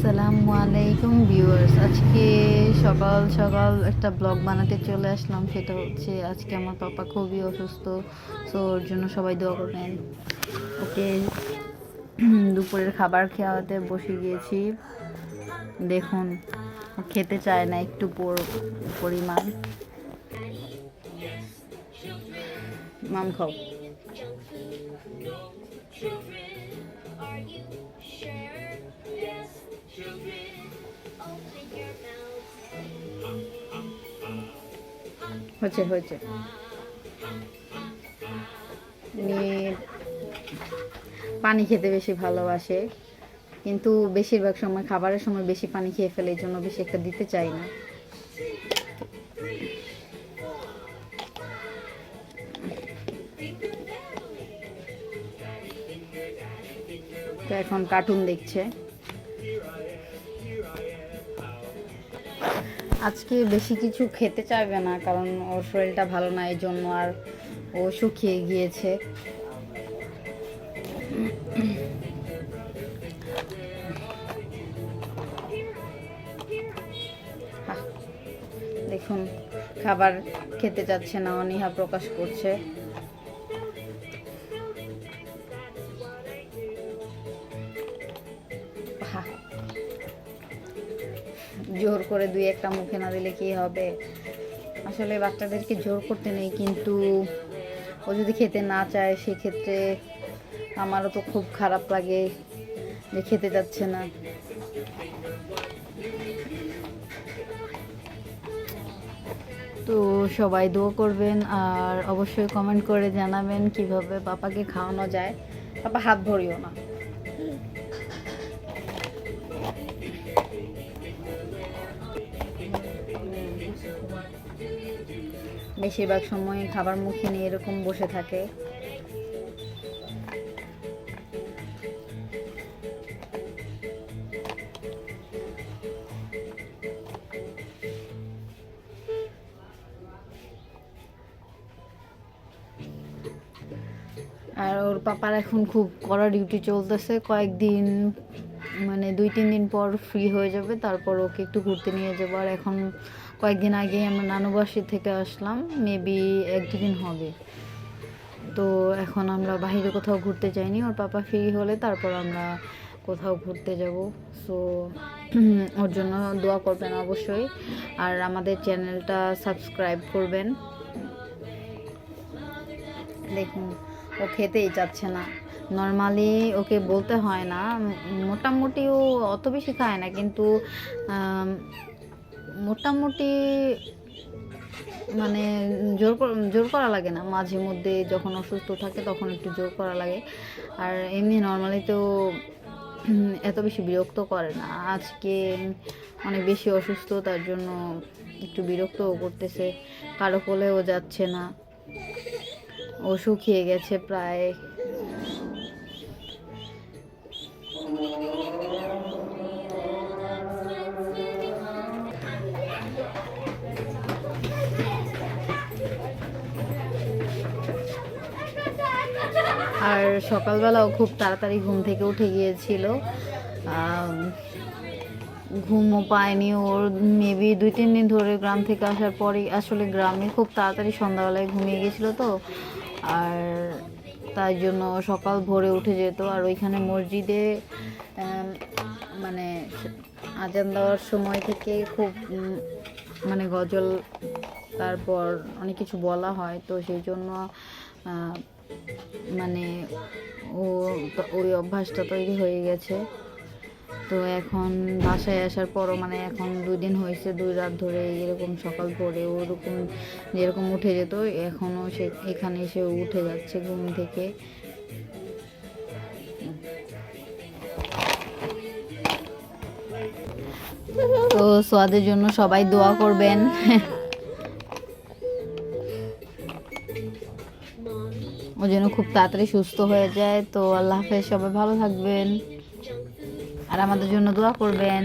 আসসালামু আলাইকুম ভিউয়ার্স, আজকে সকাল সকাল একটা ব্লগ বানাতে চলে আসলাম। সেটা হচ্ছে আজকে আমার পাপা খুবই অসুস্থ, সো ওর জন্য সবাই দোয়া করবেন। ওকে দুপুরের খাবার খাওয়াতে বসে গিয়েছি। দেখুন, ও খেতে চায় না একটু পরিমাণ। মাম খাও। হচ্ছে হয়েছে পানি খেতে বেশি ভালোবাসে, কিন্তু বেশিরভাগ সময় খাবারের সময় বেশি পানি খেয়ে ফেলে, এই জন্য বেশি একটা দিতে চাই না। তো এখন কার্টুন দেখছে। আজকে বেশি কিছু খেতে চাইবে না, কারণ ওর শরীরটা ভালো না, এই জন্য। আর ও শুকিয়ে গিয়েছে। দেখুন, খাবার খেতে চাচ্ছে না, অনীহা প্রকাশ করছে। জোর করে দুই একটা মুখে না দিলে কি হবে? আসলে বাচ্চাদেরকে জোর করতে নেই, কিন্তু ও যদি খেতে না চায় সেক্ষেত্রে আমারও তো খুব খারাপ লাগে যে খেতে যাচ্ছে না। তো সবাই দোয়া করবেন, আর অবশ্যই কমেন্ট করে জানাবেন কিভাবে পাপাকে খাওয়ানো যায়। পাপা হাত ধরিও না। বেশিরভাগ সময় খাবার মুখে নিয়ে এরকম বসে থাকে। আর ওর পাপার এখন খুব কড়া ডিউটি চলতেছে। কয়েকদিন মানে 2-3 দিন পর ফ্রি হয়ে যাবে, তারপর ওকে একটু ঘুরতে নিয়ে যাবো। আর এখন কয়েকদিন আগে আমরা নানু বাসি থেকে আসলাম, মেবি 1-2 দিন হবে। তো এখন আমরা বাইরে কোথাও ঘুরতে যাইনি। ওর পাপা ফ্রি হলে তারপর আমরা কোথাও ঘুরতে যাব। সো ওর জন্য দোয়া করবেন অবশ্যই, আর আমাদের চ্যানেলটা সাবস্ক্রাইব করবেন। দেখুন, ও খেতেই চাচ্ছে না। নর্মালি ওকে বলতে হয় না, মোটামুটি ও অত বেশি খায় না, কিন্তু মোটামুটি মানে জোর করা লাগে না। মাঝে মধ্যে যখন অসুস্থ থাকে তখন একটু জোর করা লাগে, আর এমনি নর্মালি তো এত বেশি বিরক্ত করে না। আজকে অনেক বেশি অসুস্থ, তার জন্য একটু বিরক্তও করতেছে। কারো কোলেও যাচ্ছে না, ও শুকিয়ে গেছে প্রায়। আর সকালবেলাও খুব তাড়াতাড়ি ঘুম থেকে উঠে গিয়েছিল, ঘুমও পায়নি ওর। মেবি 2-3 দিন ধরে গ্রাম থেকে আসার পরেই, আসলে গ্রামে খুব তাড়াতাড়ি সন্ধ্যাবেলায় ঘুমিয়ে গেছিলো তো, আর তাই জন্য সকাল ভোরে উঠে যেত। আর ওইখানে মসজিদে মানে আজান দেওয়ার সময় থেকে খুব মানে গজল, তারপর অনেক কিছু বলা হয়, তো সেই জন্য মানে ওই অভ্যাসটা তৈরি হয়ে গেছে। তো এখন বাসায় আসার পরও মানে এখন 2 দিন হয়েছে, 2 রাত ধরে এরকম সকাল ভোরে ওরকম যেরকম উঠে যেত, এখনও সে এখানে এসে উঠে যাচ্ছে ঘুম থেকে। তো সোয়াদের জন্য সবাই দোয়া করবেন। ও যেন খুব তাড়াতাড়ি সুস্থ হয়ে যায়। তো আল্লাহ হাফেজ, সবাই ভালো থাকবেন আর আমাদের জন্য দোয়া করবেন।